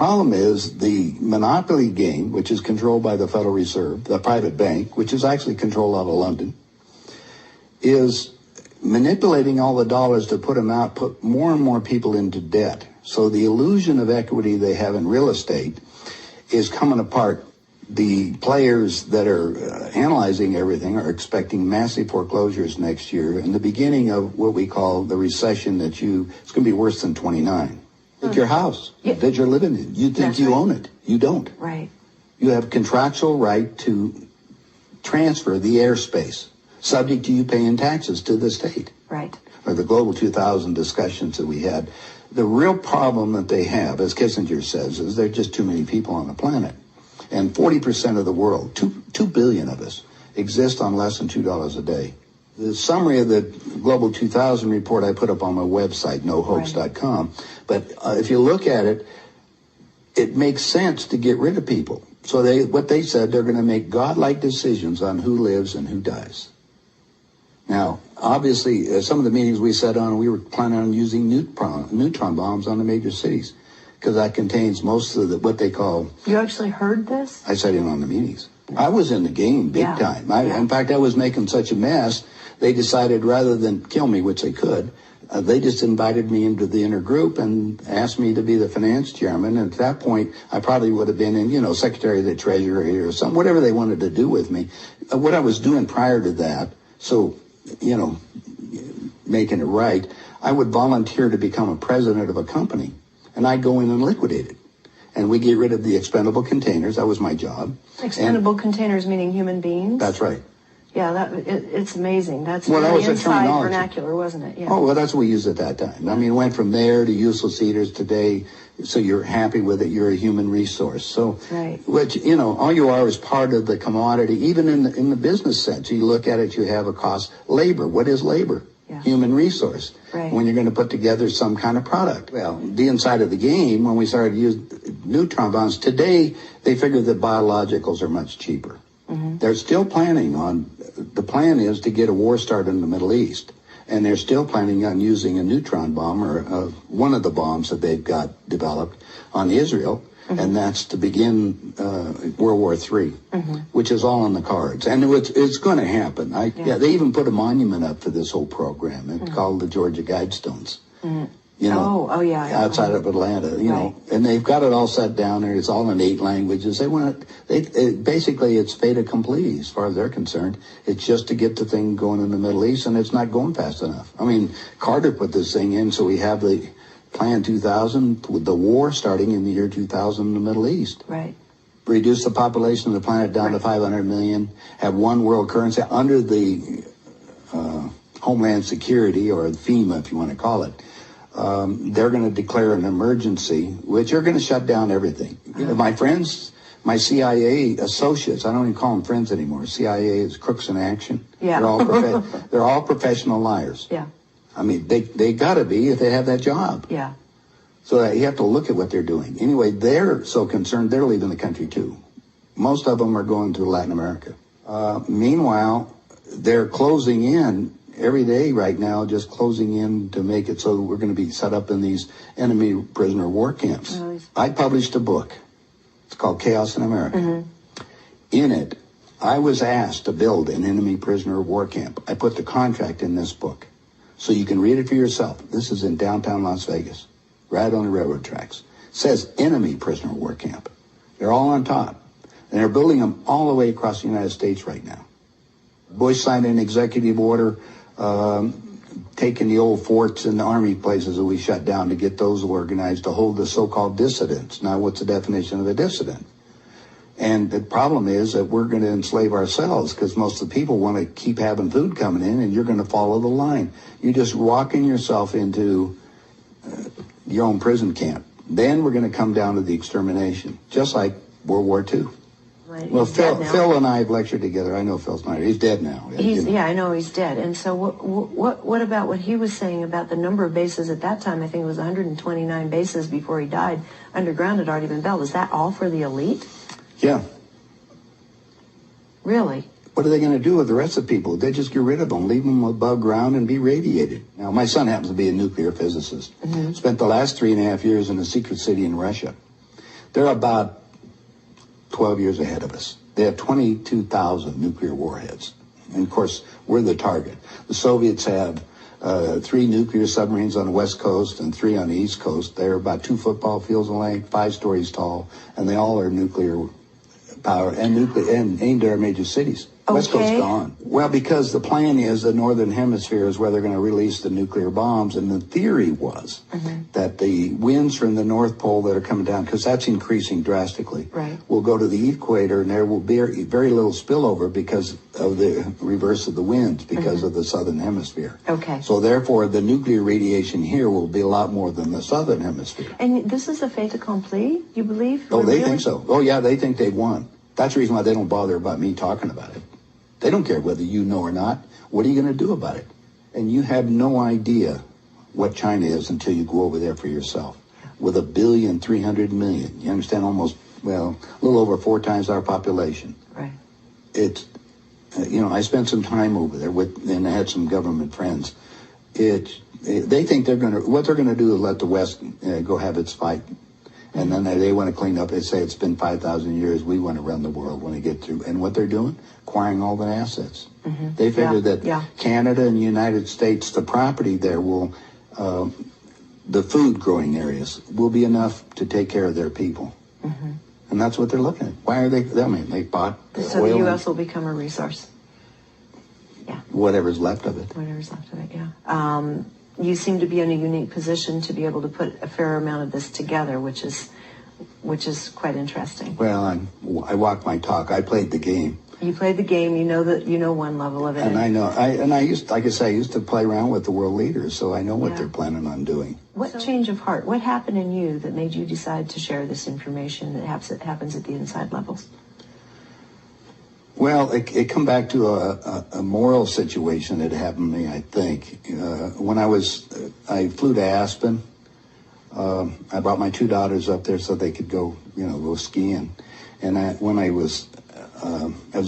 problem is the monopoly game, which is controlled by the Federal Reserve, the private bank, which is actually controlled out of London, is manipulating all the dollars to put them out, put more and more people into debt. So the illusion of equity they have in real estate is coming apart. The players that are analyzing everything are expecting massive foreclosures next year and the beginning of what we call the recession it's going to be worse than 29. It's your house that you're living in. You think you own it. You don't. Right. You have contractual right to transfer the airspace, subject to you paying taxes to the state. Right. Or the Global 2000 discussions that we had. The real problem that they have, as Kissinger says, is there are just too many people on the planet. And 40% of the world, 2 billion of us, exist on less than $2 a day. The summary of the Global 2000 report I put up on my website, nohoax.com. Right. But if you look at it, it makes sense to get rid of people. So what they said, they're going to make godlike decisions on who lives and who dies. Now, obviously, some of the meetings we sat on, we were planning on using neutron bombs on the major cities, because that contains most of what they call... You actually heard this? I sat in on the meetings. I was in the game big time. In fact, I was making such a mess, they decided rather than kill me, which they could, they just invited me into the inner group and asked me to be the finance chairman. And at that point, I probably would have been in, Secretary of the Treasury or something, whatever they wanted to do with me. What I was doing prior to that, so, making it right, I would volunteer to become a president of a company. And I'd go in and liquidate it. And we get rid of the expendable containers. That was my job. Expendable containers meaning human beings? That's right. Yeah, it's amazing. That's that was inside vernacular, wasn't it? Yeah. Oh, well, that's what we used at that time. I mean, it went from there to useless eaters today. So you're happy with it. You're a human resource. So, which, all you are is part of the commodity. Even in the business sense, you look at it, you have a cost. Labor. What is labor? Yeah. Human resource. Right. When you're going to put together some kind of product. Well, the inside of the game, when we started to use neutron bombs, today they figure that biologicals are much cheaper. Mm-hmm. They're still planning on, the plan is to get a war started in the Middle East. And they're still planning on using a neutron bomb or one of the bombs that they've got developed on Israel. Mm-hmm. And that's to begin World War III, which is all on the cards. And it's going to happen. They even put a monument up for this whole program. It's called the Georgia Guidestones. Mm-hmm. Outside of Atlanta, know. And they've got it all set down there. It's all in 8 languages. Basically, it's fait accompli as far as they're concerned. It's just to get the thing going in the Middle East, and it's not going fast enough. I mean, Carter put this thing in, so we have the Plan 2000 with the war starting in the year 2000 in the Middle East. Right. Reduce the population of the planet down to 500 million, have one world currency under the Homeland Security, or FEMA, if you want to call it. They're going to declare an emergency, which are going to shut down everything. My friends, my CIA associates, I don't even call them friends anymore. CIA is crooks in action. Yeah. They're all professional liars. Yeah. I mean, they got to be if they have that job. Yeah. So you have to look at what they're doing. Anyway, they're so concerned, they're leaving the country too. Most of them are going to Latin America. Meanwhile, they're closing in every day right now, just closing in to make it so we're going to be set up in these enemy prisoner war camps. I published a book. It's called Chaos in America. Mm-hmm. In it, I was asked to build an enemy prisoner war camp. I put the contract in this book. So you can read it for yourself. This is in downtown Las Vegas, right on the railroad tracks. It says enemy prisoner war camp. They're all on top. And they're building them all the way across the United States right now. Bush signed an executive order taking the old forts and the army places that we shut down to get those organized to hold the so-called dissidents. Now, what's the definition of a dissident? And the problem is that we're going to enslave ourselves because most of the people want to keep having food coming in, and you're going to follow the line. You're just walking yourself into your own prison camp. Then we're going to come down to the extermination, just like World War II. Right. Well, Phil and I have lectured together. I know Phil Snyder. He's dead now. Yeah, I know he's dead. And so what about what he was saying about the number of bases at that time? I think it was 129 bases before he died. Underground had already been built. Is that all for the elite? Yeah. Really? What are they going to do with the rest of the people? They just get rid of them, leave them above ground and be radiated. Now, my son happens to be a nuclear physicist. Mm-hmm. Spent the last 3.5 years in a secret city in Russia. They're about 12 years ahead of us. They have 22,000 nuclear warheads. And of course, we're the target. The Soviets have 3 nuclear submarines on the west coast and 3 on the east coast. They're about 2 football fields in length, 5 stories tall, and they all are nuclear power and aimed at our major cities. West Coast gone. Well, because the plan is the northern hemisphere is where they're going to release the nuclear bombs, and the theory was that the winds from the North Pole that are coming down, because that's increasing drastically, will go to the equator, and there will be very little spillover because of the reverse of the winds, because of the southern hemisphere. Okay. So therefore, the nuclear radiation here will be a lot more than the southern hemisphere. And this is a fait accompli, you believe? Oh, they think so. Oh, yeah, they think they've won. That's the reason why they don't bother about me talking about it. They don't care whether you know or not. What are you going to do about it? And you have no idea what China is until you go over there for yourself. With 1,300,000,000, you understand, almost, well, a little over 4 times our population. Right. It's, I spent some time over there and I had some government friends. They think what they're going to do is let the West go have its fight. And then they want to clean up. They say it's been 5,000 years. We want to run the world when they get through. And what they're doing? Acquiring all the assets. They figure that Canada and the United States, the property there will, the food growing areas will be enough to take care of their people. And that's what they're looking at. Why are they? I mean, they bought so oil. the U.S. will become a resource. Yeah. Whatever's left of it. Whatever's left of it, yeah. You seem to be in a unique position to be able to put a fair amount of this together, which is quite interesting. Well, I walked my talk. I played the game. You played the game. You know one level of it. And I know. I used to play around with the world leaders, so I know what they're planning on doing. What change of heart? What happened in you that made you decide to share this information that happens at the inside levels? Well, it come back to a moral situation that happened to me, I think. When I flew to Aspen, I brought my 2 daughters up there so they could go skiing. And when I was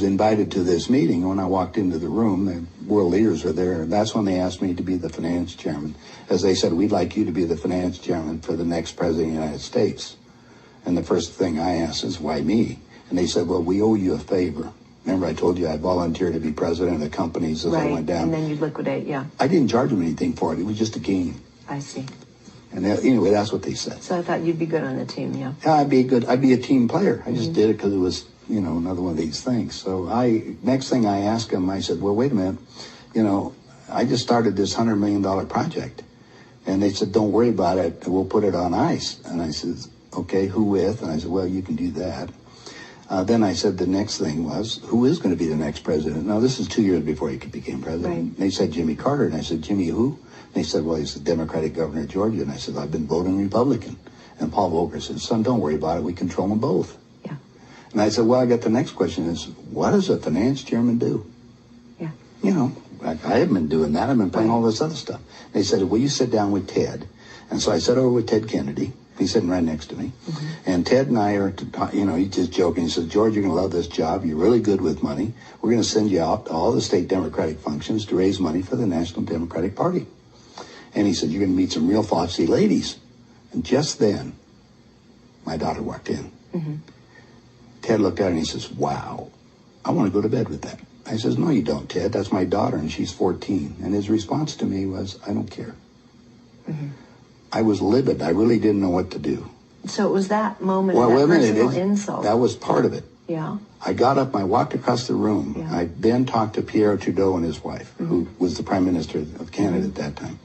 invited to this meeting, when I walked into the room, the world leaders were there, and that's when they asked me to be the finance chairman. As they said, we'd like you to be the finance chairman for the next president of the United States. And the first thing I asked is, why me? And they said, well, we owe you a favor. Remember, I told you I volunteered to be president of the companies as I went down. And then you'd liquidate, yeah. I didn't charge them anything for it. It was just a game. I see. And anyway, that's what they said. So I thought you'd be good on the team, yeah. Yeah, I'd be a team player. I just did it because it was, another one of these things. So next thing I asked them, I said, well, wait a minute. I just started this $100 million project. And they said, don't worry about it. We'll put it on ice. And I said, okay, who with? And I said, well, you can do that. Then I said the next thing was, who is going to be the next president? Now, this is 2 years before he became president. Right. They said Jimmy Carter. And I said, Jimmy who? And they said, well, he's the Democratic governor of Georgia. And I said, I've been voting Republican. And Paul Volcker said, son, don't worry about it. We control them both. Yeah. And I said, well, I got the next question is, what does a finance chairman do? Yeah. I haven't been doing that. I've been playing all this other stuff. They said, will you sit down with Ted? And so I sat over with Ted Kennedy. He's sitting right next to me. And Ted and I are, he's just joking. He says, George, you're going to love this job. You're really good with money. We're going to send you out to all the state Democratic functions to raise money for the National Democratic Party. And he said, you're going to meet some real foxy ladies. And just then, my daughter walked in. Ted looked at her and he says, wow, I want to go to bed with that. I says, no, you don't, Ted. That's my daughter, and she's 14. And his response to me was, I don't care. I was livid. I really didn't know what to do. So it was that moment, that personal insult. That was part of it. Yeah. I got up, I walked across the room. Yeah. I then talked to Pierre Trudeau and his wife, who was the Prime Minister of Canada at that time.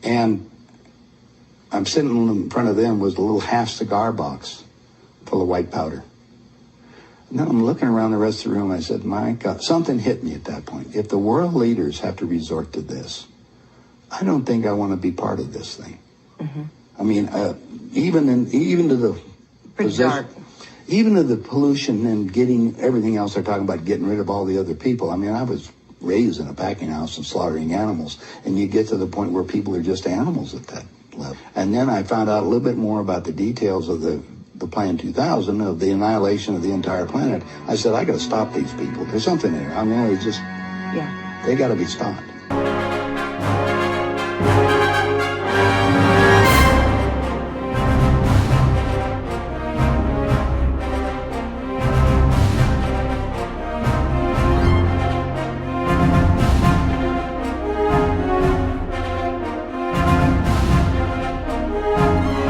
And I'm sitting in front of them was a little half cigar box full of white powder. And then I'm looking around the rest of the room. I said, my God, something hit me at that point. If the world leaders have to resort to this, I don't think I want to be part of this thing. I mean, even to the dark. Even to the pollution and getting everything else they're talking about, getting rid of all the other people. I mean, I was raised in a packing house and slaughtering animals, and you get to the point where people are just animals at that level. And then I found out a little bit more about the details of the Plan 2000, of the annihilation of the entire planet. I said, I got to stop these people. There's something there. I mean, it's just, they got to be stopped.